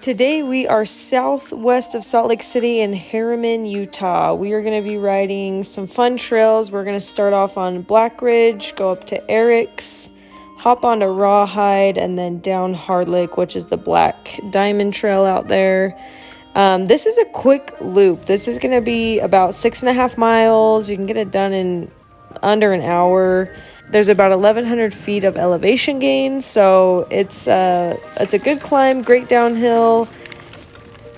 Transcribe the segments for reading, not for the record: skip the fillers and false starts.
Today we are southwest of Salt Lake City in Herriman, Utah. We are going to be riding some fun trails. We're going to start off on Blackridge, go up to Eric's, hop onto Rawhide, and then down Hardlick, which is the Black Diamond Trail out there. This is a quick loop. This is going to be about 6.5 miles. You can get it done in under an hour. There's about 1,100 feet of elevation gain, so it's a good climb, great downhill.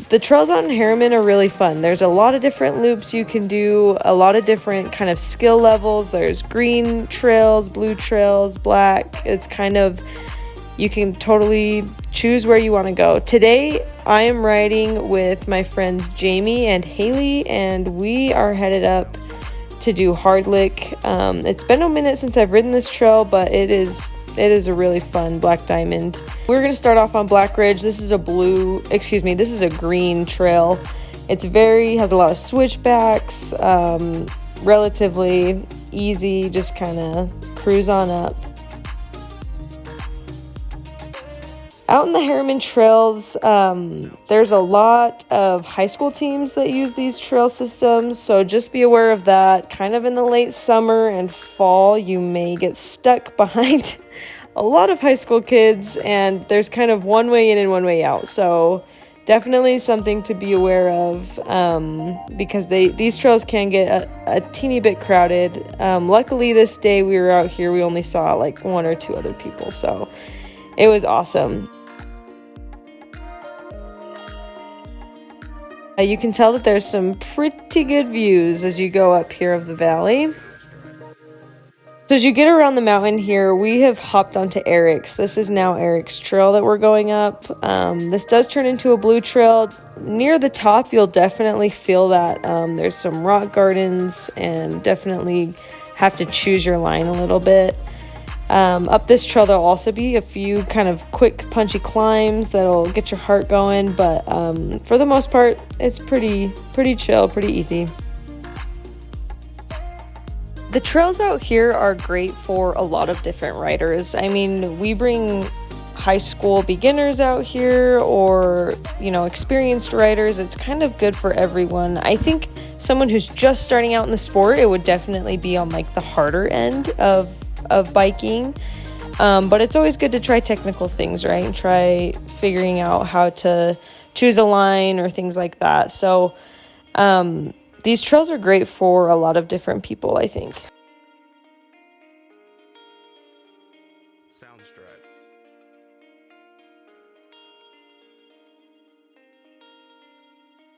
The trails out in Harriman are really fun. There's a lot of different loops you can do, a lot of different kind of skill levels. There's green trails, blue trails, black. It's kind of, you can totally choose where you want to go. Today, I am riding with my friends Jamie and Haley, and we are headed up to do Hardlick. It's been a minute since I've ridden this trail, but it is a really fun black diamond. We're going to start off on Blackridge. This is a green trail. It's has a lot of switchbacks, relatively easy, just kind of cruise on up. Out in the Herriman trails, there's a lot of high school teams that use these trail systems, so just be aware of that. Kind of in the late summer and fall, you may get stuck behind a lot of high school kids, and there's kind of one way in and one way out, so definitely something to be aware of, because these trails can get a teeny bit crowded. Luckily this day we were out here, we only saw like one or two other people, so it was awesome. You can tell that there's some pretty good views as you go up here of the valley. So as you get around the mountain here, we have hopped onto Eric's. This is now Eric's trail that we're going up. This does turn into a blue trail. Near the top, you'll definitely feel that there's some rock gardens, and definitely have to choose your line a little bit. Up this trail, there'll also be a few kind of quick, punchy climbs that'll get your heart going, but for the most part, it's pretty chill, pretty easy. The trails out here are great for a lot of different riders. I mean, we bring high school beginners out here, or, experienced riders. It's kind of good for everyone. I think someone who's just starting out in the sport, it would definitely be on like the harder end of biking, but it's always good to try technical things, right, and try figuring out how to choose a line or things like that. So these trails are great for a lot of different people, I think. Sounds right.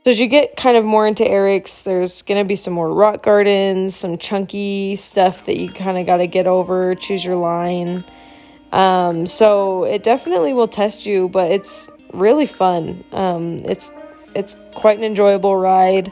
So as you get kind of more into Eric's, there's going to be some more rock gardens, some chunky stuff that you kind of got to get over, choose your line. So it definitely will test you, but it's really fun. It's quite an enjoyable ride.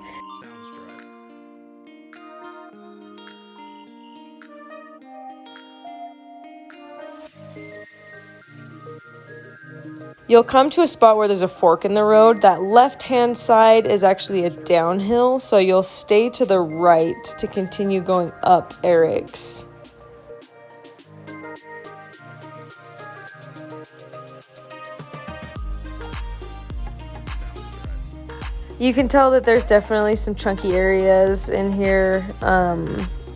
You'll come to a spot where there's a fork in the road. That left-hand side is actually a downhill, so you'll stay to the right to continue going up Eric's. You can tell that there's definitely some chunky areas in here.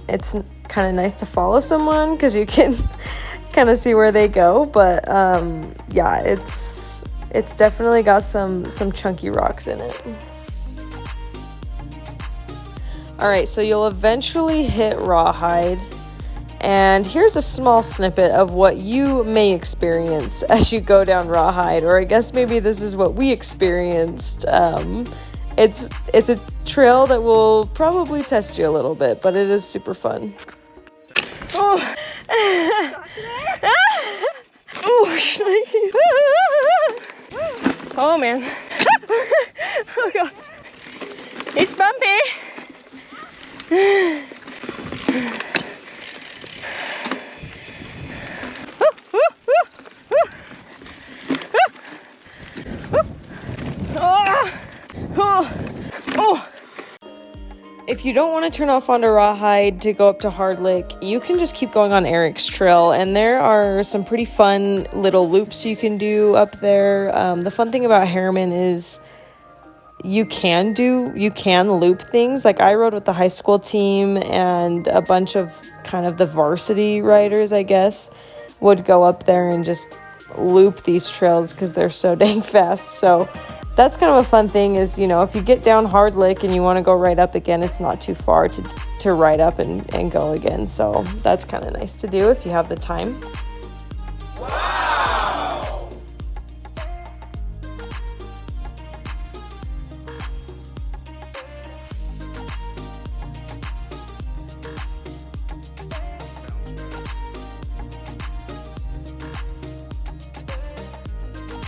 It's kind of nice to follow someone because you can kind of see where they go, but yeah, it's definitely got some chunky rocks in it. All right, so you'll eventually hit Rawhide, and here's a small snippet of what you may experience as you go down Rawhide, or I guess maybe this is what we experienced. It's a trail that will probably test you a little bit, but it is super fun. Oh. Oh man. Oh gosh. It's bumpy. If you don't want to turn off onto Rawhide to go up to Hardlick, you can just keep going on Eric's Trail, and there are some pretty fun little loops you can do up there. The fun thing about Harriman is you can loop things. Like I rode with the high school team, and a bunch of kind of the varsity riders, I guess, would go up there and just loop these trails because they're so dang fast. So that's kind of a fun thing is, you know, if you get down Hardlick and you want to go right up again, it's not too far to ride up and go again. So that's kind of nice to do if you have the time. Wow!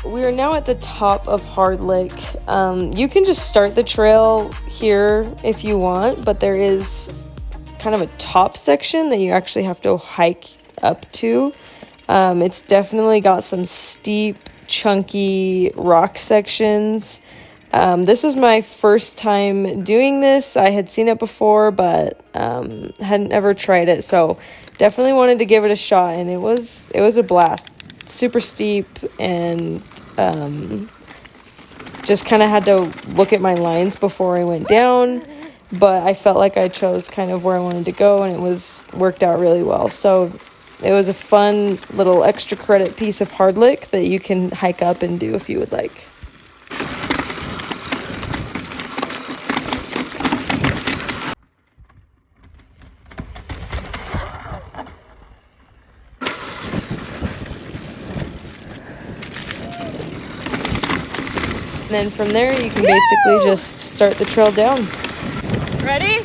We are now at the top of Hardlick. You can just start the trail here if you want, but there is kind of a top section that you actually have to hike up to. It's definitely got some steep, chunky rock sections. This was my first time doing this. I had seen it before, but hadn't ever tried it, so definitely wanted to give it a shot, and it was a blast. Super steep, and just kind of had to look at my lines before I went down, but I felt like I chose kind of where I wanted to go, and it worked out really well. So it was a fun little extra credit piece of Hardlick that you can hike up and do if you would like. And then from there, you can basically just start the trail down. Ready?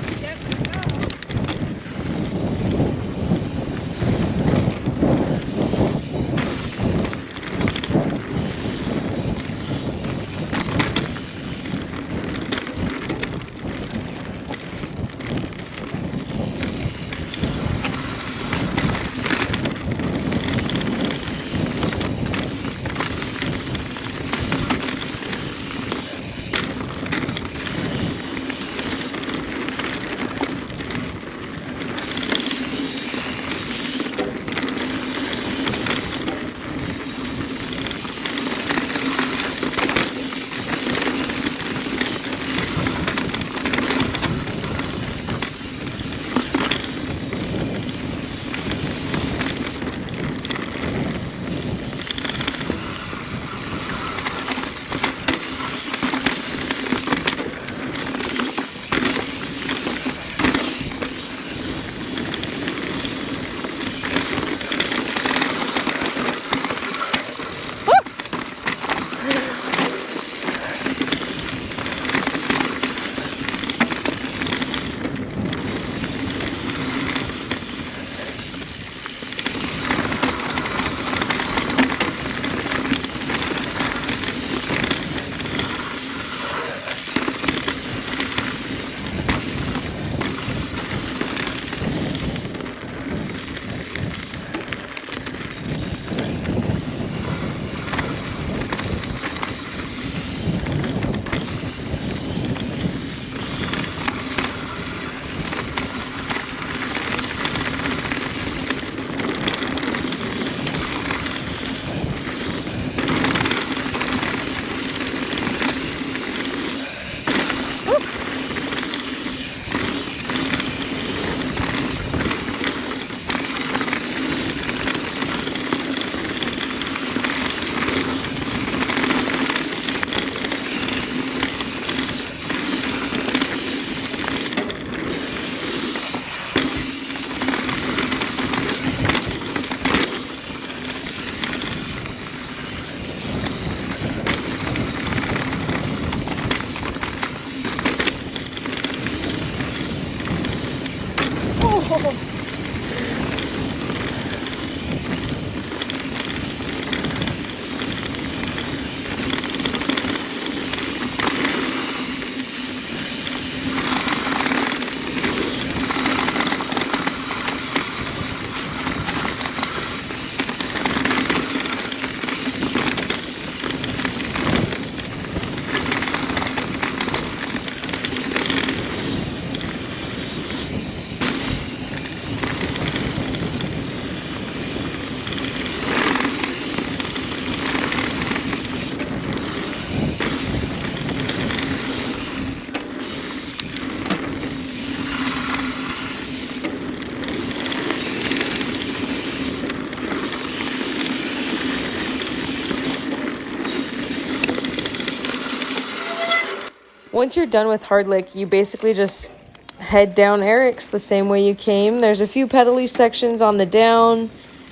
Once you're done with Hardlick, you basically just head down Eric's the same way you came. There's a few pedally sections on the down,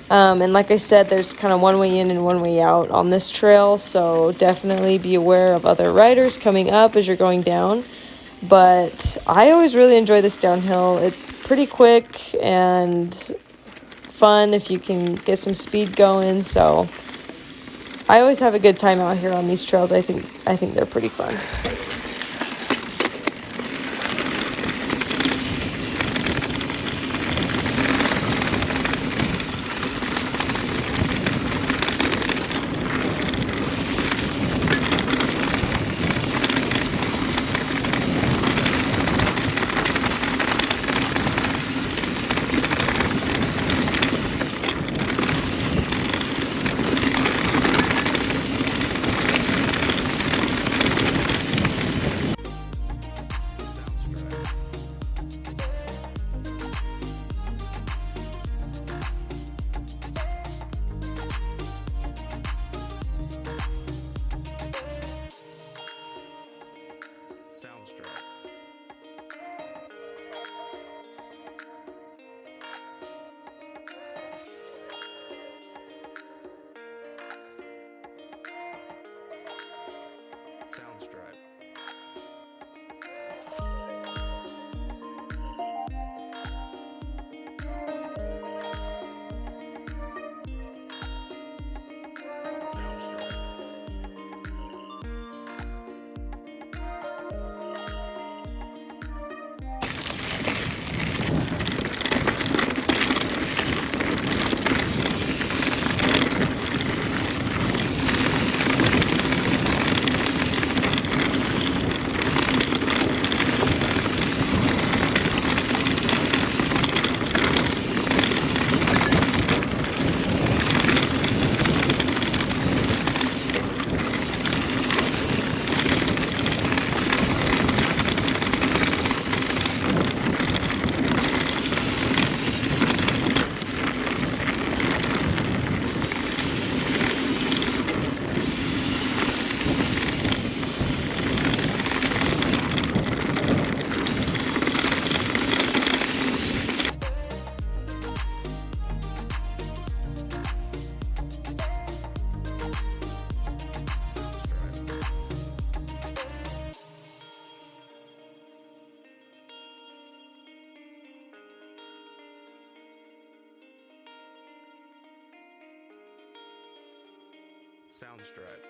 and like I said, there's kind of one way in and one way out on this trail, so definitely be aware of other riders coming up as you're going down. But I always really enjoy this downhill. It's pretty quick and fun if you can get some speed going, so I always have a good time out here on these trails. I think they're pretty fun. Soundstripe.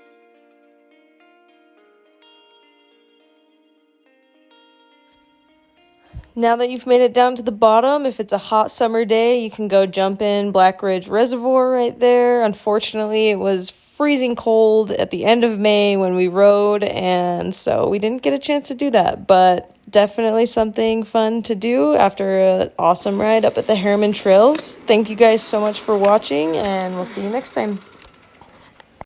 Now that you've made it down to the bottom, if it's a hot summer day, you can go jump in Blackridge Reservoir right there. Unfortunately, it was freezing cold at the end of May when we rode, and so we didn't get a chance to do that, but definitely something fun to do after an awesome ride up at the Herriman Trails. Thank you guys so much for watching, and we'll see you next time.